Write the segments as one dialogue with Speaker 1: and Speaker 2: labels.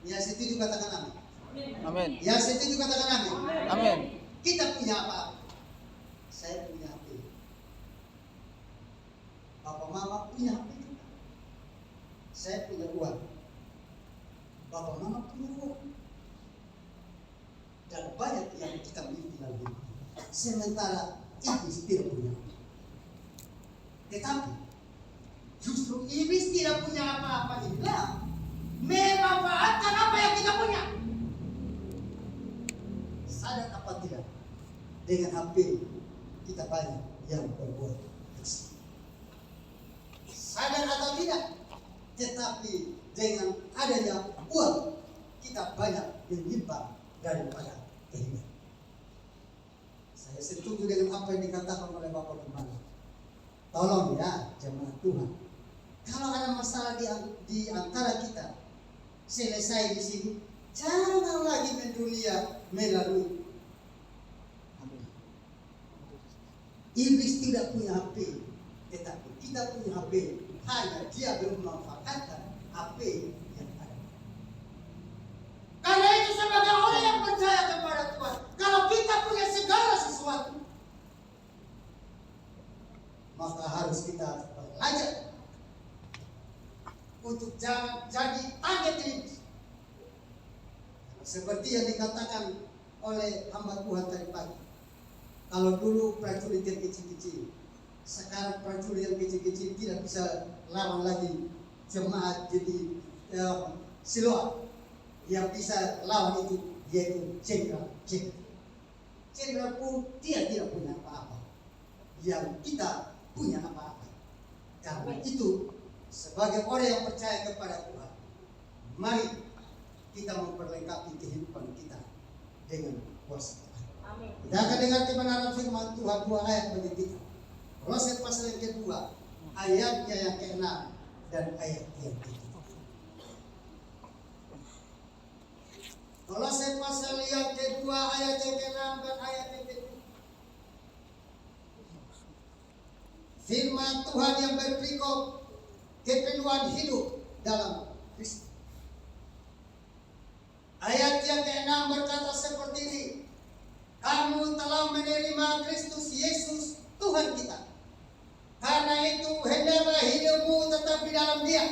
Speaker 1: Ya setuju katakan amin.
Speaker 2: Amin.
Speaker 1: Ya setuju katakan amin.
Speaker 2: Amin.
Speaker 1: Kita punya apa? Saya punya HP. Bapak mama punya HP juga. Saya punya uang. Bapak mama punya uang. Dan banyak yang kita miliki dalam hidup. Sementara iblis tidak punya. Tetapi justru iblis tidak punya apa-apa juga, memanfaatkan apa yang kita punya. Sadar apa tidak? Dengan HP kita banyak yang berbuat dosa. Sadar atau tidak? Tetapi dengan adanya uang kita banyak menyimpang daripada kehidupan. Saya setuju dengan apa yang dikatakan oleh Bapak Gembala. Tolong ya jemaat Tuhan. Kalau ada masalah di antara kita, selesai di sini. Jangan lagi mendunia melalui. Iblis tidak punya HP, tetapi kita punya HP. Hanya dia belum memanfaatkan HP yang ada. Karena itu sebagai orang yang percaya kepada Tuhan, kalau kita punya segala sesuatu, maka harus kita belajar untuk jangan jadi target iblis. Seperti yang dikatakan oleh hamba Tuhan tadi pagi. Kalau dulu prajurit yang kecil-kecil, sekarang prajurit yang kecil-kecil tidak bisa lawan lagi jemaat jadi Siloam. Yang bisa lawan itu yaitu jenderal. Jenderal pun dia tidak punya apa-apa. Yang kita punya apa-apa. Karena itu sebagai orang yang percaya kepada Tuhan, mari kita memperlengkapi kehidupan kita dengan kuasa Tuhan.
Speaker 3: Amin.
Speaker 1: Kita akan dengar kebenaran firman Tuhan 2 ayat bagi kita. Kolose pasal yang kedua, ayatnya yang ke-6 dan ayat yang ke-7. Kolose pasal yang kedua, ayat yang ke-6 dan ayat yang ke-7. Firman Tuhan yang berperikop kepenuhan hidup dalam Kristus. Ayat yang ke-6 berkata seperti ini. Kamu telah menerima Kristus Yesus Tuhan kita. Karena itu hendaklah hidupmu tetap di dalam Dia.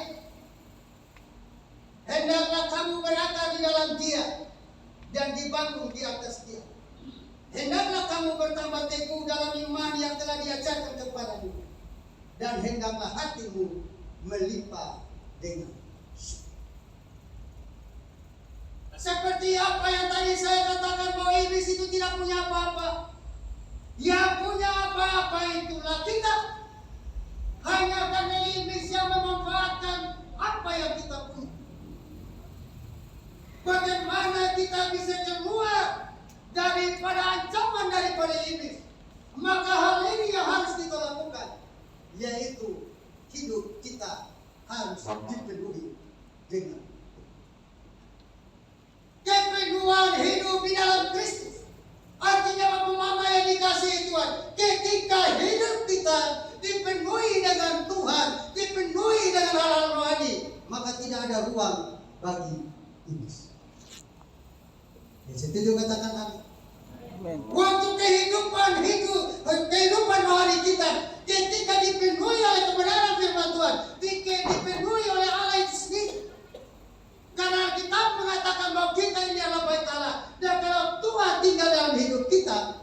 Speaker 1: Hendaklah kamu berakar di dalam Dia dan dibangun di atas Dia. Hendaklah kamu bertambah teguh dalam iman yang telah diajarkan kepadamu. Dan hendaklah hatimu melimpah dengan syukur. Seperti apa yang tadi saya katakan bahwa iblis itu tidak punya apa-apa. Yang punya apa-apa itulah kita. Hanya karena iblis yang memanfaatkan apa yang kita punya. Bagaimana kita bisa keluar daripada ancaman daripada iblis? Maka hal ini yang harus kita lakukan, yaitu hidup kita harus dipenuhi dengan kepenuhan hidup di dalam Kristus. Artinya Bapak Mama yang dikasihi Tuhan, ketika hidup kita dipenuhi dengan Tuhan, dipenuhi dengan hal-hal rohani, maka tidak ada ruang bagi iblis. Yang setuju katakan amin. Waktu kehidupan rohani kita, ketika dipenuhi oleh kebenaran firman Tuhan, dipenuhi oleh Allah itu sendiri. Karena kita mengatakan bahwa kita ini adalah bait Allah, dan kalau Tuhan tinggal dalam hidup kita,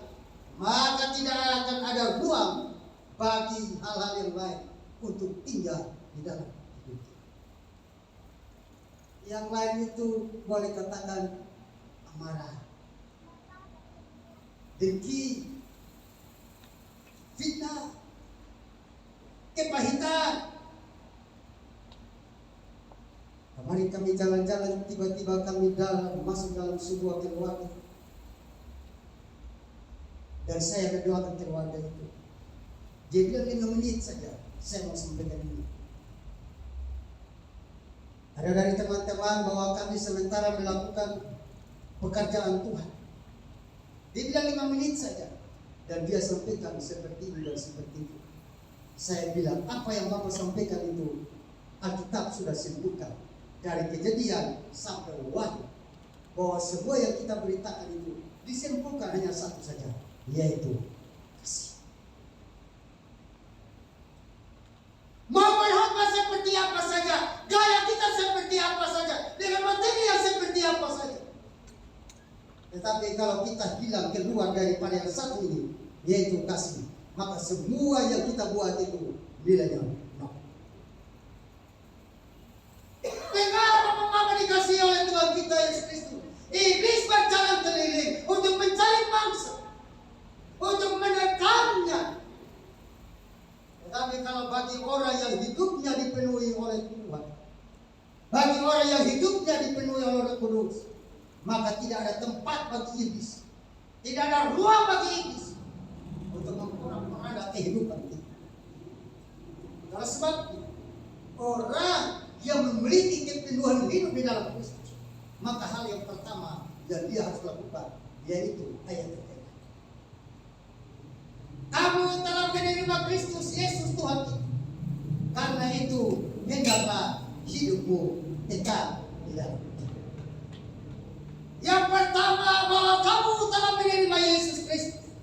Speaker 1: maka tidak akan ada ruang bagi hal-hal yang lain untuk tinggal di dalam hidup kita. Yang lain itu boleh katakan amarah, dengki, fitnah, kepahitan. Kemarin kami jalan-jalan, tiba-tiba kami masuk dalam sebuah keluarga. Dan saya berdoakan keluarga itu. Dia bilang 5 menit saja, saya mau sampaikan ini. Ada dari teman-teman bahwa kami sementara melakukan pekerjaan Tuhan. Dia bilang 5 menit saja. Dan dia sampaikan seperti ini dan seperti itu. Saya bilang, apa yang Bapak sampaikan itu Alkitab sudah sebutkan. dari Kejadian sampai Wahyu, bahwa semua yang kita beritakan itu disimpulkan hanya satu saja, yaitu kasih. Mau berkhotbah seperti apa saja, gaya kita seperti apa saja, dengan materi yang seperti apa saja, tetapi kalau kita hilang keluar daripada yang satu ini, yaitu kasih, maka semua yang kita buat itu nilainya nol. Mengapa dikasih oleh Tuhan kita Yesus Kristus? Iblis berjalan keliling untuk mencari mangsa, untuk menekannya. Tetapi kalau bagi orang yang hidupnya dipenuhi oleh Tuhan, bagi orang yang hidupnya dipenuhi oleh Roh Kudus, maka tidak ada tempat bagi iblis, tidak ada ruang bagi iblis untuk memporak-poranda kehidupan kita. Oleh sebab orang yang memiliki kepenuhan hidup di dalam Kristus, maka hal yang pertama yang dia harus lakukan yaitu ayat ketiga. Kamu telah menerima Kristus Yesus Tuhan kita, karena itu hendaklah hidupmu tetap di dalam Dia. Yang pertama, bahwa kamu telah menerima Yesus Kristus.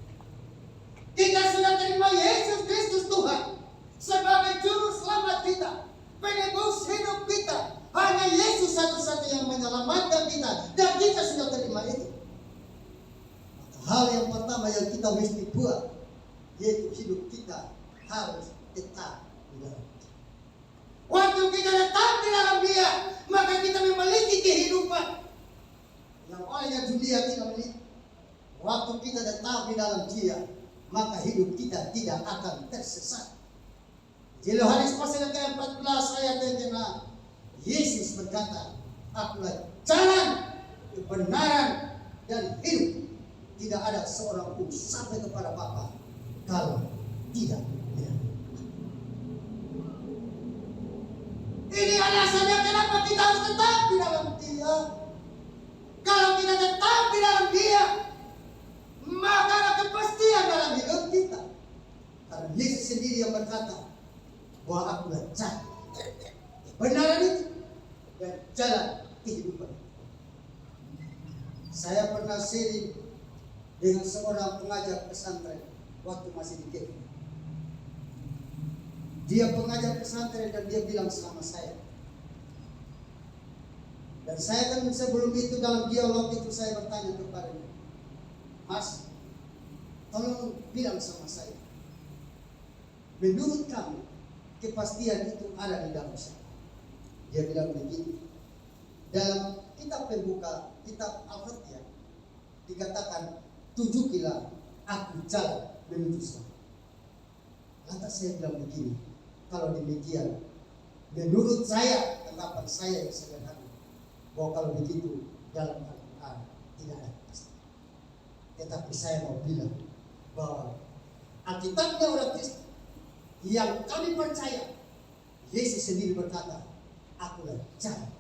Speaker 1: Kita sudah terima Yesus Kristus Tuhan sebagai juru selamat kita, penebus hidup kita. Hanya Yesus satu-satunya yang menyelamatkan kita, dan kita sudah terima itu. Maka hal yang pertama yang kita mesti buat, yaitu hidup kita harus tetap di dalam Dia. Waktu kita tetap di dalam Dia, maka kita memiliki kehidupan yang olehnya dunia tidak memiliki. Waktu kita tetap di dalam Dia, maka hidup kita tidak akan tersesat. Di Yohanes pasal yang ke-14 ayat yang ke-6, Yesus berkata, "Akulah jalan, kebenaran, dan hidup. Tidak ada seorang pun sampai kepada Bapa kalau tidak dengan Aku." Ini alasannya kenapa kita harus tetap di dalam Dia. Kalau kita tetap di dalam Dia, maka ada kepastian dalam hidup kita. Karena Yesus sendiri yang berkata bahwa akulah jalan, kebenaran itu, dan jalan kehidupan. Saya pernah sharing dengan seorang pengajar pesantren waktu masih di Kenya. Dia pengajar pesantren dan dia bilang sama saya. Dan saya kan sebelum itu dalam dialog itu saya bertanya kepadanya, "Mas, tolong bilang sama saya, menurut kamu kepastian itu ada di dalam siapa?" Dia bilang begini, dalam kitab Pembuka, kitab Al-Fatihah dikatakan, "Tunjukilah aku jalan menuju surga." Lantas saya bilang begini, kalau demikian, menurut saya, tanggapan saya yang sederhana, bahwa kalau begitu dalam Al-Quran tidak ada pasti. Tetapi saya mau bilang bahwa Alkitabnya orang Kristen yang kami percaya, Yesus sendiri berkata, "Akulah jalan,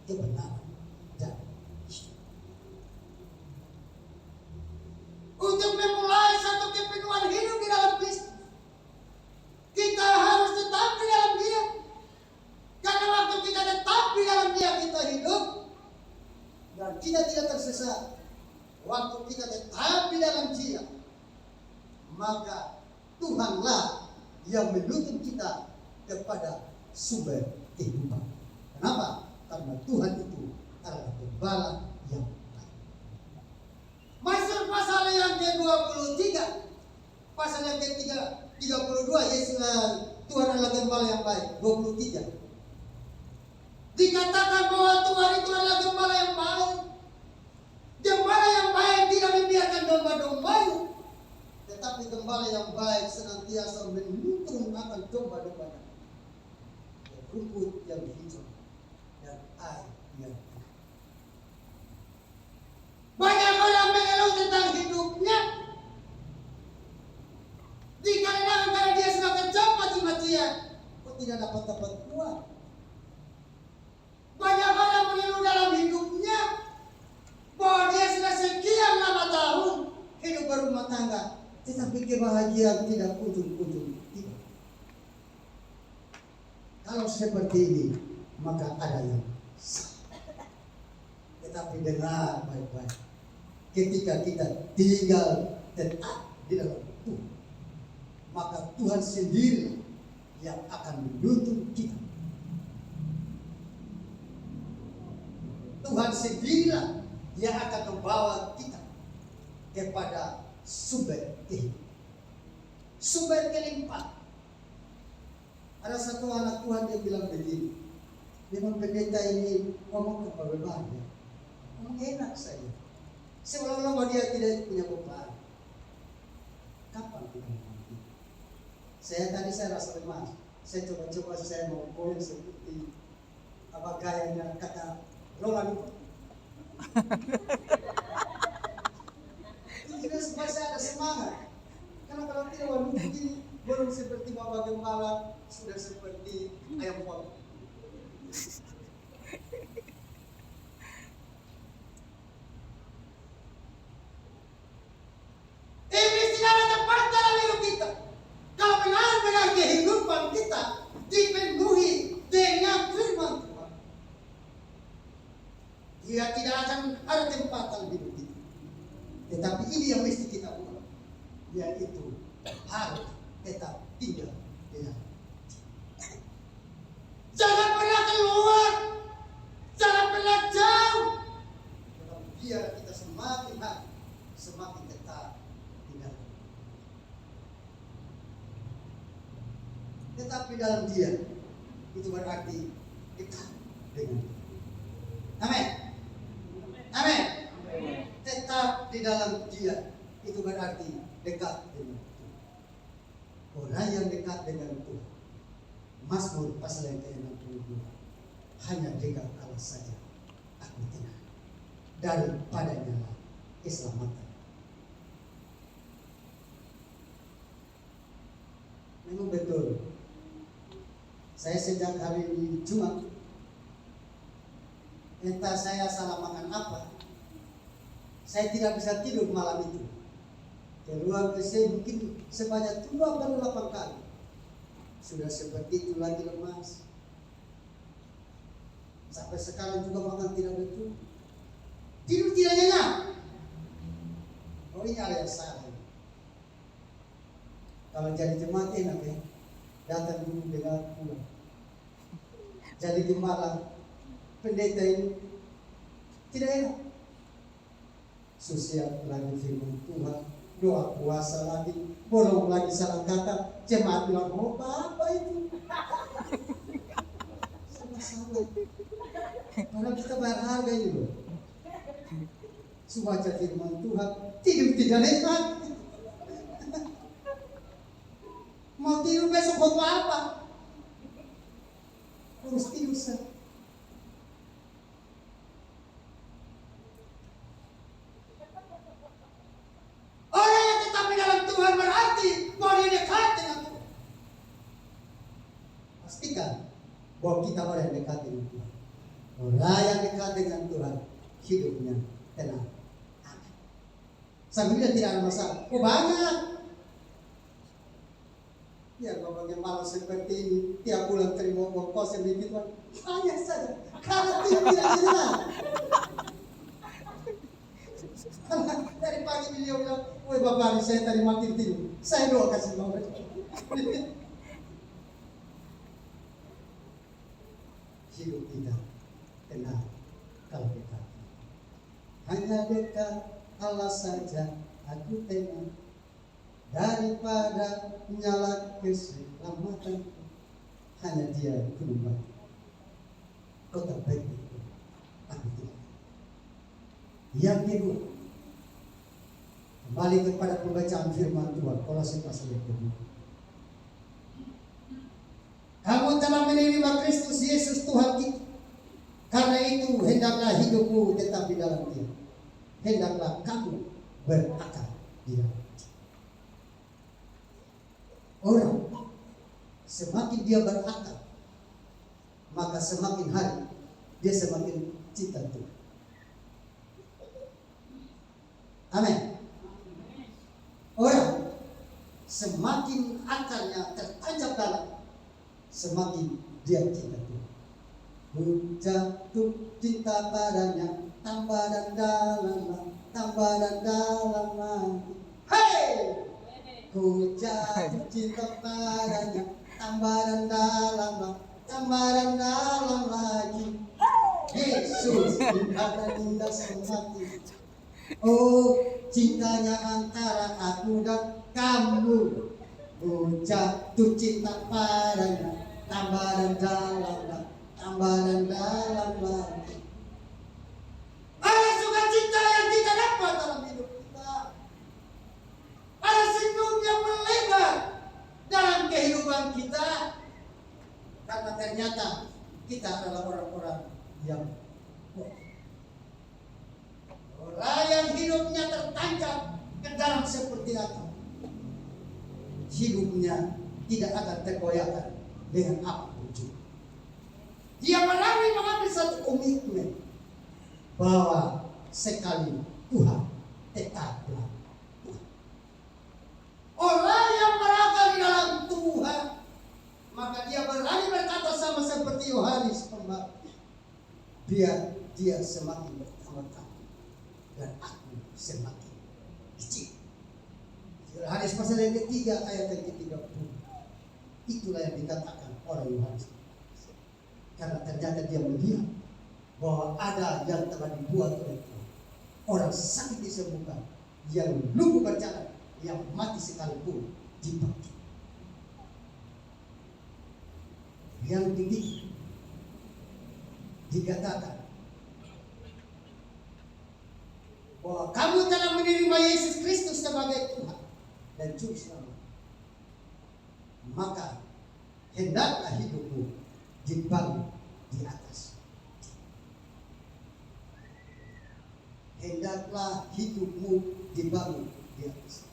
Speaker 1: kebenaran, dan hidup." Untuk memulai satu kepenuhan hidup di dalam Kristus, kita harus tetap di dalam Dia. Karena waktu kita tetap di dalam Dia, kita hidup dan kita tidak tersesat. Waktu kita tetap di dalam Dia, maka Tuhanlah yang menuntun kita kepada sumber kehidupan. Kenapa? Karena Tuhan itu adalah Gembala yang baik. Masuk pasal yang ke-23, pasal yang ke-32, Yesus Tuhan adalah Gembala yang baik. 23 dikatakan bahwa Tuhan itu adalah Gembala yang baik. Gembala yang baik tidak membiarkan domba-dombanya, tetapi Gembala yang baik senantiasa menuntun akan domba-dombanya rumput yang hijau dan air yang tenang. Banyak orang mengeluh tentang hidupnya, dikarenakan karena dia sudah kejam mati-matian, kok tidak dapat kuat. Banyak orang mengeluh dalam hidupnya bahwa dia sudah sekian lama tahun hidup berumah tangga, tetapi kebahagiaan tidak kunjung-kunjung tiba. Kalau seperti ini, maka ada yang Tetapi dengar baik-baik, ketika kita tinggal tetap di dalam Tuhan, maka Tuhan sendiri yang akan menuntun kita. Tuhan sendirilah yang akan membawa kita kepada sumber kehidupan, sumber kelimpahan. Ada satu anak Tuhan yang bilang begini, memang pendeta ini ngomong kepada beban, ngomong enak saja, seolah-olah bahwa dia tidak punya beban. Kapan kita nanti? Saya rasa lemas. Saya coba saya mau boleh seperti apa gayanya kata Roland itu. Itu supaya saya ada semangat. Karena kalau tidak waduh begini belum seperti Bapak Gembala, sudah seperti ayam potong. Iblis tidak ada tempat dalam hidup kita. Kalau benar-benar kehidupan kita dipenuhi dengan firman Tuhan, dia tidak akan ada tempat dalam hidup kita. Tetapi ini yang mesti kita buat, yaitu harus tetap tinggal di dalam. Jangan pernah keluar, jangan pernah jauh. Biar kita semakin hari semakin tetap di dalam. Tetap di dalam dia, itu berarti dekat dengan Tuhan. Amin. Amin. Tetap di dalam dia, itu berarti dekat dengan Tuhan. Orang yang dekat dengan Tuhan, Mazmur pasal yang ke-62, hanya dekat Allah saja aku tenang, daripadanya lah keselamatan. Memang betul, saya sejak hari Jumat, entah saya salah makan apa, saya tidak bisa tidur malam itu. Keluar WC mungkin sebanyak 28 kali. Sudah seperti itu lagi lemas. Sampai sekarang juga makan tidak betul. Tidur tidak nyenyak. Oh ini ada yang salah. Kalau jadi jemaat enak ya, datang dulu dengan pulang. Jadi gembala pendeta ini tidak enak. Sosial lagi firman Tuhan, doa puasa lagi, bolong lagi salah kata, jemaat bilang, oh apa itu? Salah-salah. Karena kita bayar harga ini loh. Baca firman Tuhan, tidur tidak enak. Mau tidur besok buat apa? Harus tidur sah. Orang yang tetap di dalam Tuhan berarti bahwa dia dekat dengan Tuhan. Pastikan bahwa kita orang yang dekat dengan Tuhan. Orang yang dekat dengan Tuhan hidupnya tenang. Amin. Sambil tidak ada masalah. Oh banyak. Ya Bapak Gembala seperti ini tiap bulan terima uang kos yang lebih Tuhan. Hanya saja karena tidak jelas. Dari pagi beliau bilang, woi Bapak saya tadi makin tidur, saya doa kasih Bapak. Hidup kita tenang kalau dekat. Hanya dekat Allah saja aku tenang, daripada nyala keselamatan. Hanya dia gunung batu, kota baik itu aku tidak. Yang kedua, kembali kepada pembacaan firman Tuhan, Kolose pasal yang kedua. Kamu telah menerima Kristus Yesus Tuhan kita. Karena itu hendaklah hidupmu tetap di dalam Dia. Hendaklah kamu berakar di dalam Dia. Orang semakin dia berakar, maka semakin hari dia semakin cinta Tuhan. Amin. Orang semakin akarnya tertancap dalam, semakin dia cinta Tuhan. Ku jatuh cinta padanya, tambah dan dalam lagi. Hei! Ku jatuh cinta padanya, tambah dan dalam lagi. Yesus ibadah indah semati. Oh, cintanya antara aku dan kamu. Ku jatuh cinta padanya, tambah dan dalam lagi. Ada sukacita yang kita dapat dalam hidup kita. Ada senyum yang melebar dalam kehidupan kita. Karena ternyata kita adalah orang-orang yang orang yang hidupnya tertancap ke dalam seperti apa. Hidupnya tidak akan tergoyahkan dengan apapun juga. Dia berani mengambil satu komitmen bahwa sekali Tuhan tetaplah Tuhan. Orang yang berakal di dalam Tuhan, maka dia berani berkata sama seperti Yohanes Pembaptis, biar dia semakin bertambah dan aku semakin kecil. Yohanes pasal yang ketiga ayat yang ke-30. Itulah yang dikatakan oleh Yohanes. Karena ternyata dia melihat bahwa ada yang telah dibuat oleh Tuhan. Orang sakit disembuhkan, yang lumpuh berjalan, yang mati sekalipun dibangkitkan. Yang ketiga dikatakan bahwa kamu telah menerima Yesus Kristus sebagai Tuhan dan Juru Selamat, maka hendaklah hidupmu dibangun di atas. Hendaklah hidupmu dibangun di atas.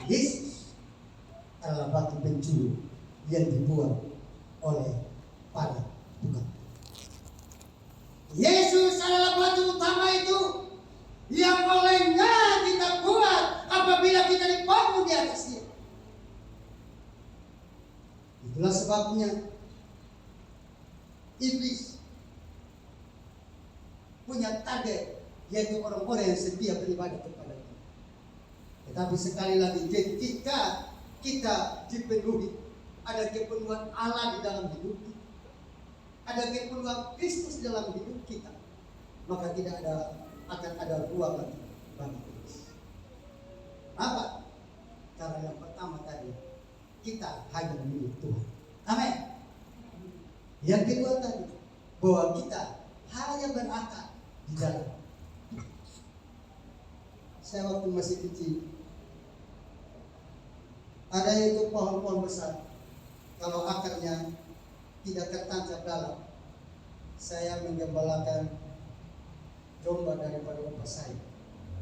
Speaker 1: Yesus adalah batu penjuru yang dibuat oleh para tukang. Yesus adalah batu utama itu yang olehnya kita kuat apabila kita dibangun di atasnya. Itulah sebabnya iblis punya target, yaitu orang-orang yang setia beribadah kepada Tuhan. Tetapi sekali lagi, ketika kita dipenuhi, ada kepenuhan Allah di dalam hidup kita, ada kepenuhan Kristus di dalam hidup kita, maka tidak akan ada ruang bagi iblis. Apa? Karena yang pertama tadi, kita hanya milik Tuhan. Amin. Yang kedua tadi, bahwa kita hanya berakar di dalam. Saya waktu masih kecil, ada itu pohon-pohon besar. Kalau akarnya tidak tertancap dalam, saya menggembalakan domba daripada bapak saya,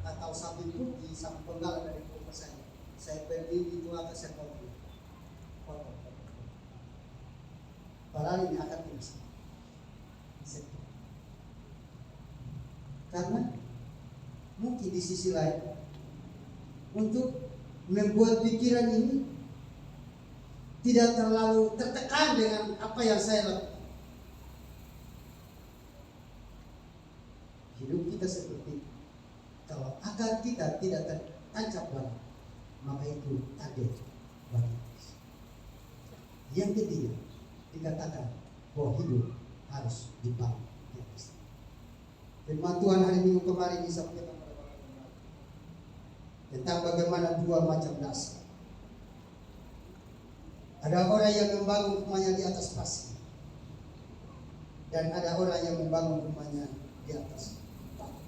Speaker 1: atau sapi putih, sapi penggala dari bapak saya. Saya pergi itu atas saya potong. Padahal ini akan tidak. Karena mungkin di sisi lain untuk membuat pikiran ini tidak terlalu tertekan dengan apa yang saya lakukan. Hidup kita seperti itu. Kalau akar kita tidak tertancap lagi, maka itu target bagi kita. Yang ketiga, dikatakan bahwa hidup harus dibangun di atas. Firman Tuhan hari Minggu kemarin disampaikan tentang bagaimana dua macam dasar. Ada orang yang membangun rumahnya di atas pasir, dan ada orang yang membangun rumahnya di atas batu.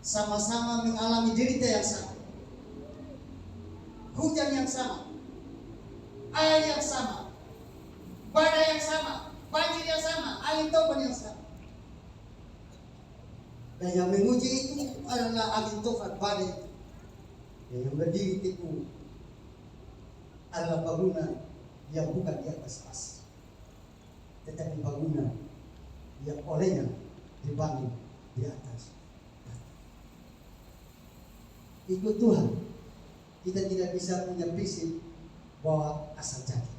Speaker 1: Sama-sama mengalami derita yang sama, hujan yang sama, air yang sama, badai yang sama, banjir yang sama, angin topan yang sama. Dan yang menguji itu adalah angin topan, badai. Dan yang berdiri teguh adalah bangunan yang bukan di atas pasir, tetapi bangunan yang olehnya dibangun di atas. Ikut Tuhan, kita tidak bisa punya prinsip bahwa asal jadi.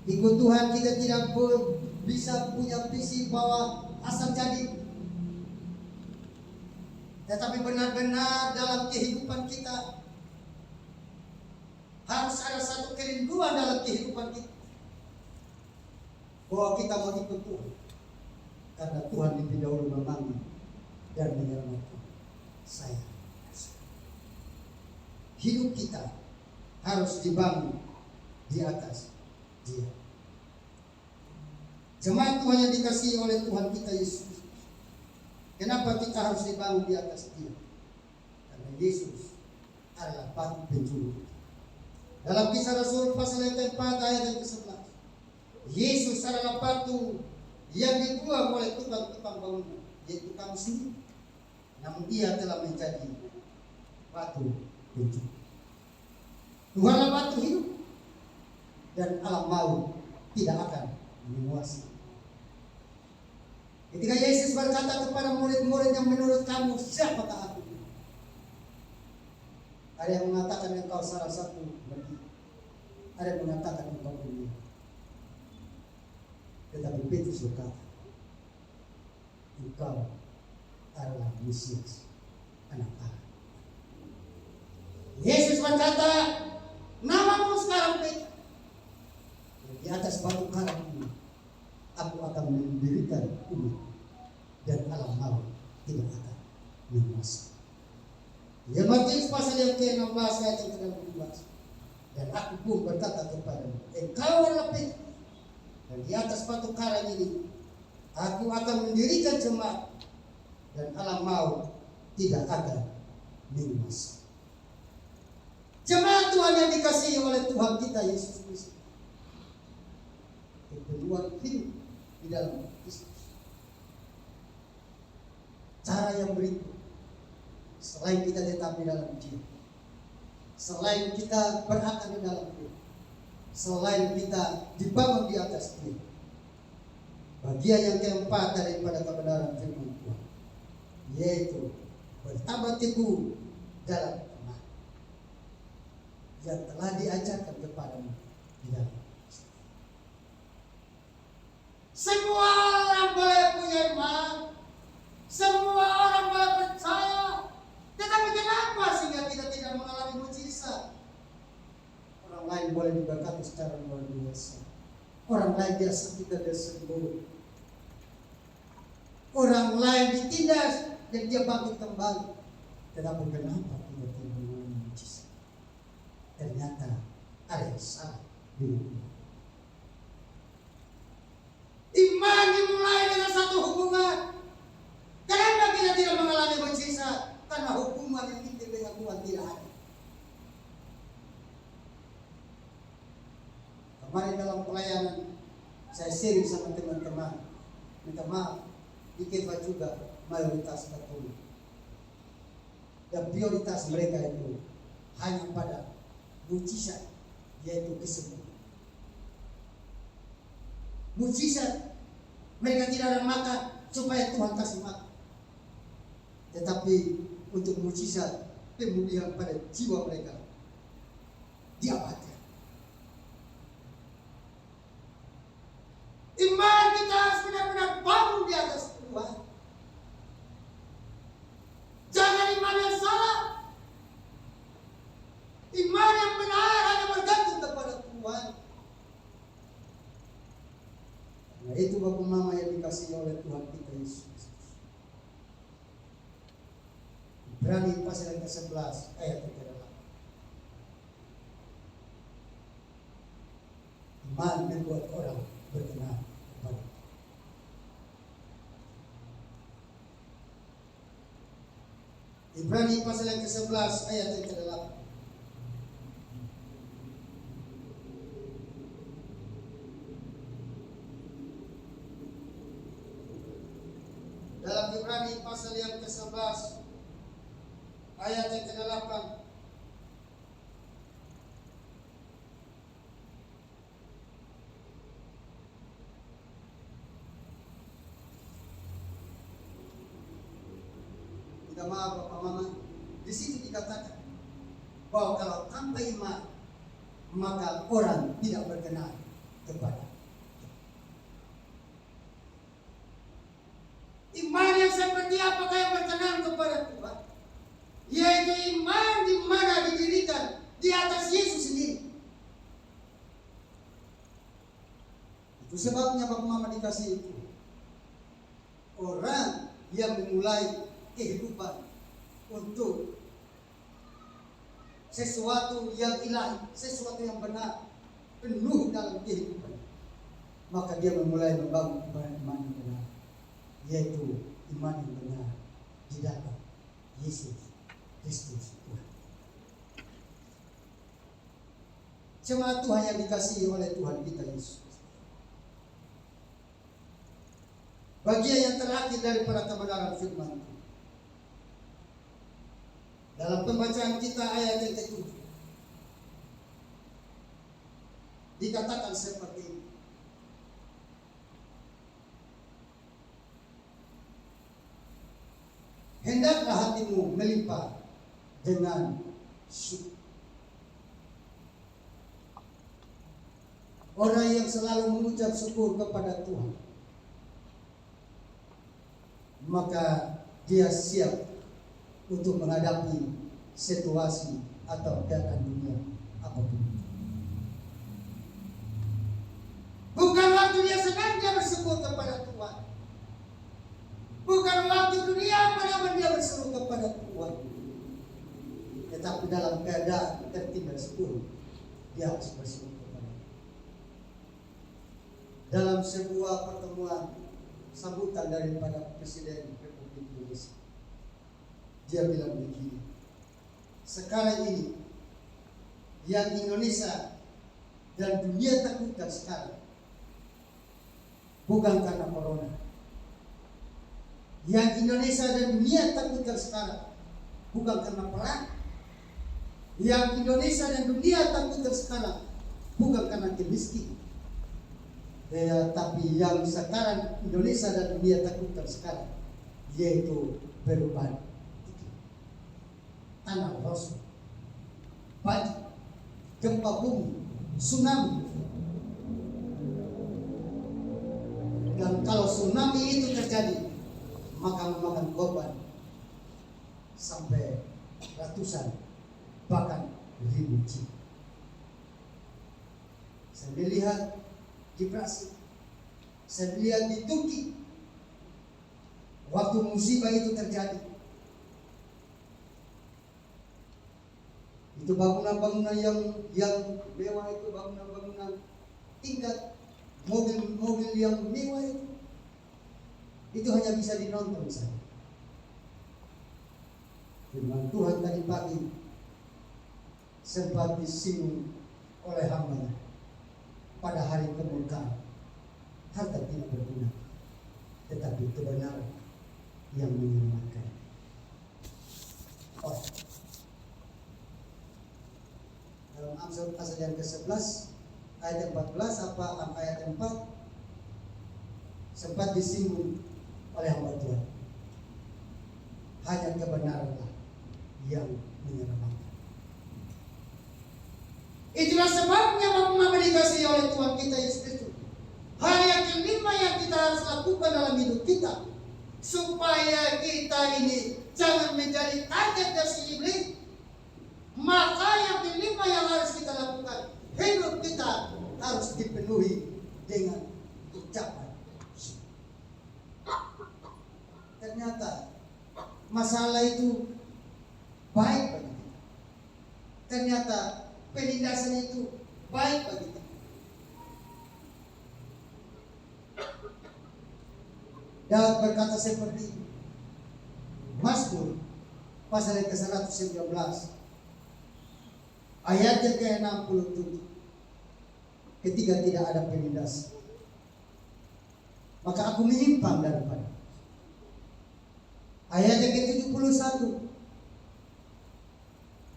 Speaker 1: Ikut Tuhan kita tidak bisa punya visi bahwa asal jadi, tetapi benar-benar dalam kehidupan kita harus ada satu kerinduan dalam kehidupan kita bahwa kita mau ikut Tuhan, karena Tuhan lebih dahulu memanggil dan menyelamatkan saya. Hidup kita harus dibangun di atas Dia. Jemaat Tuhan yang dikasihi oleh Tuhan kita Yesus, kenapa kita harus dibangun di atas Dia? Karena Yesus adalah batu penjuru. Dalam Kisah Rasul pasal yang keempat ayat yang ke-11, Yesus adalah batu yang dibuang oleh tukang-tukang bangunan, yaitu kamu sendiri. Namun Dia telah menjadi batu penjuru. Tuhanlah batu hidup, dan alam maut tidak akan menguasai. Ketika Yesus berkata kepada murid-murid yang menurut kamu siapakah aku? Ada yang mengatakan engkau salah satu bagi, ada yang mengatakan engkau dunia. Tetapi Petrus berkata, engkau adalah Mesias, anak Allah. Yesus berkata, namamu sekarang Petrus. Di atas batu karang ini aku akan mendirikan umat, dan alam maut tidak akan menguasai. Ya, Matius pasal yang ke-16 ayat yang ke-12. Dan aku pun berkata kepadamu, engkau adalah Petrus, dan di atas batu karang ini aku akan mendirikan jemaat, dan alam maut tidak akan menguasai. Jemaat Tuhan yang dikasihi oleh Tuhan kita Yesus Kristus, kepenuhan hidup di dalam Kristus. Cara yang berikut, selain kita tetap di dalam Dia, selain kita berakar di dalam Dia, selain kita dibangun di atas Dia, bagian yang keempat daripada kebenaran firman Tuhan, yaitu bertambah teguh dalam iman yang telah diajarkan kepadamu di dalam. Semua orang boleh punya iman, semua orang boleh percaya, tetapi kenapa sehingga kita tidak mengalami mukjizat? Orang lain boleh diberkati secara luar biasa, orang lain dia sakit dan dia sembuh, orang lain ditindas dan dia bangkit kembali, tetapi kenapa kita tidak mengalami mukjizat? Ternyata ada yang salah di dunia. Iman dimulai dengan satu hubungan. Kenapa kita tidak mengalami mukjizat? Karena hubungan yang kita dengan Tuhan tidak ada. Kemarin dalam pelayanan saya sharing sama teman-teman, minta maaf, di Keva juga mayoritas Katolik, dan prioritas mereka itu hanya pada mukjizat, yaitu kesembuhan. Mukjizat, mereka tidak ada makan supaya Tuhan kasih makan, tetapi untuk mukjizat pemulihan pada jiwa mereka diabadikan. Iman kita harus benar-benar bangun di atas Tuhan. Jangan iman yang salah. Iman yang benar hanya bergantung kepada Tuhan. Nah, itu Bapak Mama yang dikasihi oleh Tuhan kita Yesus Kristus. Ibrani pasal yang ke-11 ayat yang ke-8. Iman membuat orang berkenan kepada Allah. Ibrani pasal yang ke-11 ayat yang ke-8. Dalam Ibrani pasal yang ke-11 ayat yang ke-8, tidak maaf Bapak Mama, di situ dikatakan bahwa kalau tanpa iman maka orang tidak berkenan kepada. Iman yang seperti apakah yang berkenan kepada Tuhan? Yaitu iman di mana didirikan di atas Yesus sendiri. Itu sebabnya Bapak Mama dikasih itu. Orang yang memulai kehidupan untuk sesuatu yang ilahi, sesuatu yang benar, penuh dalam kehidupan, maka dia memulai membangun iman yang benar, yaitu iman yang benar di dalam Yesus Kristus Tuhan. Jemaat Tuhan yang dikasihi oleh Tuhan kita Yesus. Bagian yang terakhir daripada kebenaran firman Tuhan. Dalam pembacaan kita ayat yang ke-7 dikatakan seperti ini. Hendaklah hatimu melimpah dengan syukur. Orang yang selalu mengucap syukur kepada Tuhan, maka dia siap untuk menghadapi situasi atau keadaan dunia apapun. Bukan waktu dia senang dia bersyukur kepada Tuhan. Bukan waktu dunia mana dia berseru kepada Tuhan. Tetapi dalam keadaan tertinggal syukur, dia harus bersyukur kepada Tuhan. Dalam sebuah pertemuan sambutan daripada Presiden Republik Indonesia, dia bilang begini, sekarang ini yang Indonesia dan dunia takutkan sekarang bukan karena corona. Yang Indonesia dan dunia takutkan sekarang bukan karena perang. Yang Indonesia dan dunia takutkan sekarang bukan karena kemiskinan. Tapi yang sekarang Indonesia dan dunia takutkan sekarang yaitu perubahan iklim, tanah longsor, banjir, gempa bumi, tsunami. Dan kalau tsunami itu terjadi, maka memakan korban sampai ratusan bahkan ribu jiwa. Saya melihat di Brasil, saya melihat di Turki, waktu musibah itu terjadi, itu bangunan-bangunan yang mewah itu, bangunan-bangunan tingkat, mobil-mobil yang mewah itu hanya bisa dinonton saja. Firman Tuhan tadi pagi sempat disinggung oleh hamba pada hari kemurkaan. Harta tidak berguna, tetapi kebenaran yang menyelamatkan. Dalam Amsal pasal yang ke-11 ayat 14 ayat 4 sempat disinggung oleh hamba Tuhan. Hanya kebenaranlah yang menyelamatkan. Itulah sebabnya Bapak dikasihi oleh Tuhan kita Yesus Kristus. Hal yang kelima yang kita harus lakukan dalam hidup kita, supaya kita ini jangan menjadi target dari iblis. Maka yang kelima yang harus kita lakukan, hidup kita harus dipenuhi dengan ucapan. Ternyata masalah itu baik bagi kita. Ternyata penindasan itu baik bagi kita. Daud berkata seperti Mazmur pasal yang ke-119 ayat yang ke-67, ketika tidak ada penindasan, maka aku menyimpang daripada. Ayat yang ke-71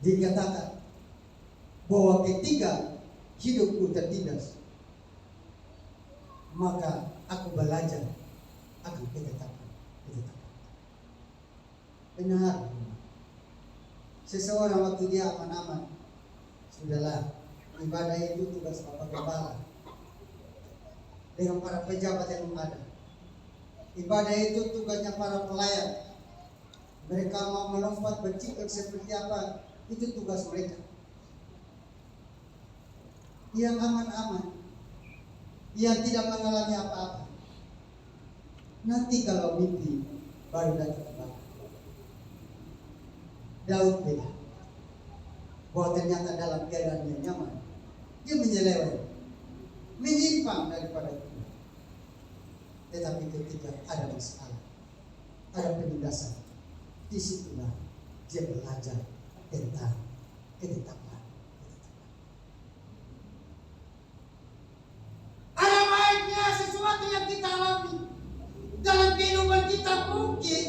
Speaker 1: dikatakan bahwa ketika hidupku tertindas, maka aku belajar akan ketetapan. Benar. Seseorang waktu dia aman-aman, sudahlah, ibadah itu tugas Bapak Gembala. dengan para pejabat yang ada. Ibadah itu tugasnya para pelayan. Mereka mau melompat bercipta seperti apa, itu tugas mereka. Yang aman-aman, yang tidak mengalami apa-apa. Nanti kalau mimpi baru datang kembali. Daud beda. Bahwa ternyata dalam keadaan yang nyaman, dia menyeleweng, menyimpang daripada itu. Tetapi ketika ada masalah, ada penindasan, disitulah dia belajar tentang ketetapan. Ada baiknya sesuatu yang kita alami dalam kehidupan kita, mungkin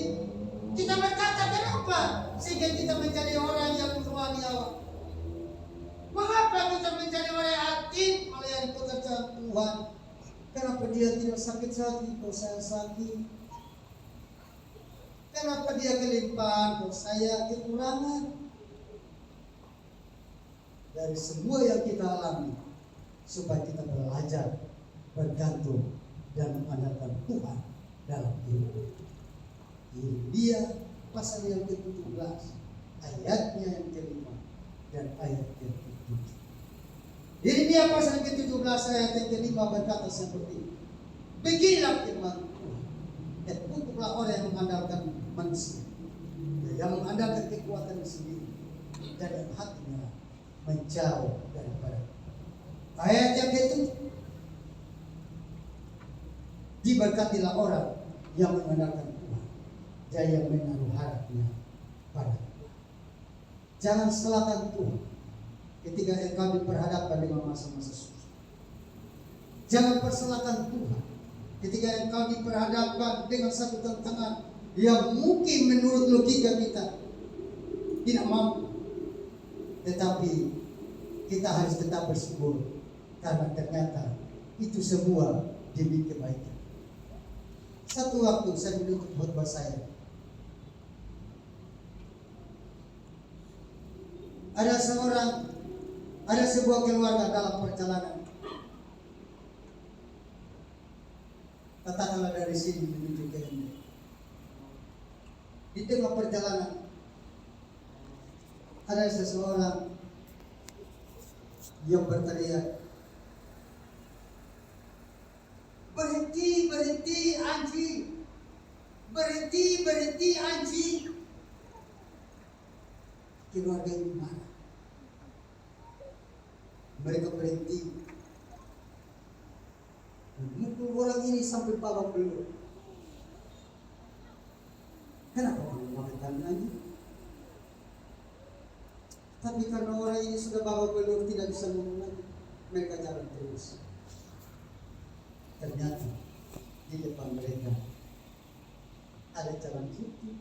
Speaker 1: kita berkata kenapa sehingga kita menjadi orang yang meruani Allah. Mengapa kita menjadi orang yang aktif melayani pekerjaan Tuhan? Kenapa dia tidak sakit hati, kok saya sakit? Kenapa dia kelimpahan, kok saya kekurangan? Dari semua yang kita alami, supaya kita belajar bergantung dan mengandalkan Tuhan dalam hidup. Yeremia pasal yang ke-17, ayatnya yang ke-5 dan ayat ke-7. Yeremia pasal ke-17 ayat yang ke-5 berkata seperti ini. Beginilah firman Tuhan, dan untuklah orang yang mengandalkan manusia, yang mengandalkan kekuatan sendiri, dan yang hatinya menjauh daripada. Ayat yang ke-7, diberkatilah orang yang mengandalkan Tuhan dan yang menaruh harapnya pada Tuhan. Jangan salahkan Tuhan ketika engkau diperhadapkan dengan masa-masa susah. Jangan persalahkan Tuhan ketika engkau diperhadapkan dengan satu tantangan yang mungkin menurut logika kita tidak mampu. Tetapi kita harus tetap bersyukur karena ternyata itu semua demi kebaikan. Satu waktu saya menutup khotbah saya, ada sebuah keluarga dalam perjalanan, katakanlah dari sini menuju ke Hendak. Di tengah perjalanan ada seseorang yang berteriak, berhenti, berhenti anjing, berhenti, berhenti anjing. Keluarga ini marah. Mereka berhenti, memukul orang ini sampai babak belur. Kenapa kamu mengatakan anjing? Tapi karena orang ini sudah babak belur, tidak bisa ngomong lagi, mereka jalan terus. Ternyata di depan mereka ada jalan putih,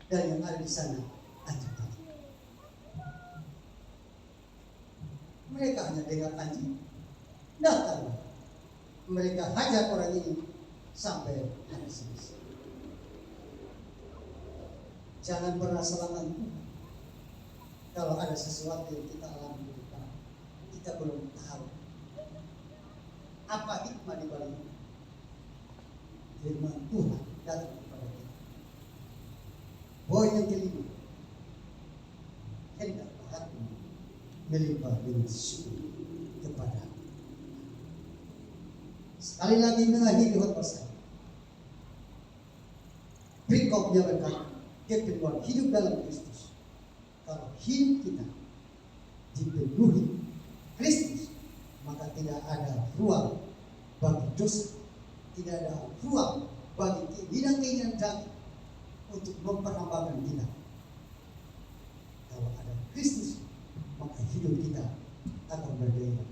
Speaker 1: dan yang ada di sana anjing. Mereka hanya dengar anjing datang, mereka hajar orang ini sampai habis. Jangan pernah salahkan Tuhan kalau ada sesuatu yang kita alami di depan, kita belum tahu apa hikmah di balik itu. Firman Tuhan datang kepada kita. Poin yang kelima, hendak hatimu melimpah dengan syukur kepada. Sekali lagi mengakhiri khotbah saya, berikutnya berkata, kepenuhan hidup dalam Kristus. Kalau hidup kita dipenuhi Kristus, maka tidak ada ruang bagi dosa, tidak ada ruang bagi keinginan-keinginan daging untuk memperhambakan kita. Kalau ada Kristus, maka hidup kita akan berbeda.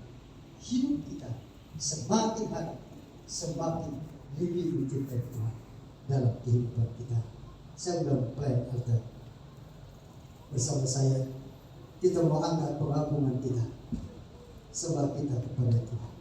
Speaker 1: Hidup kita semakin hari semakin lebih mencintai Tuhan dalam kehidupan kita. Saya sudah pelayan altar bersama saya. Kita mau angkat pengagungan kita, sebab kita kepada Tuhan.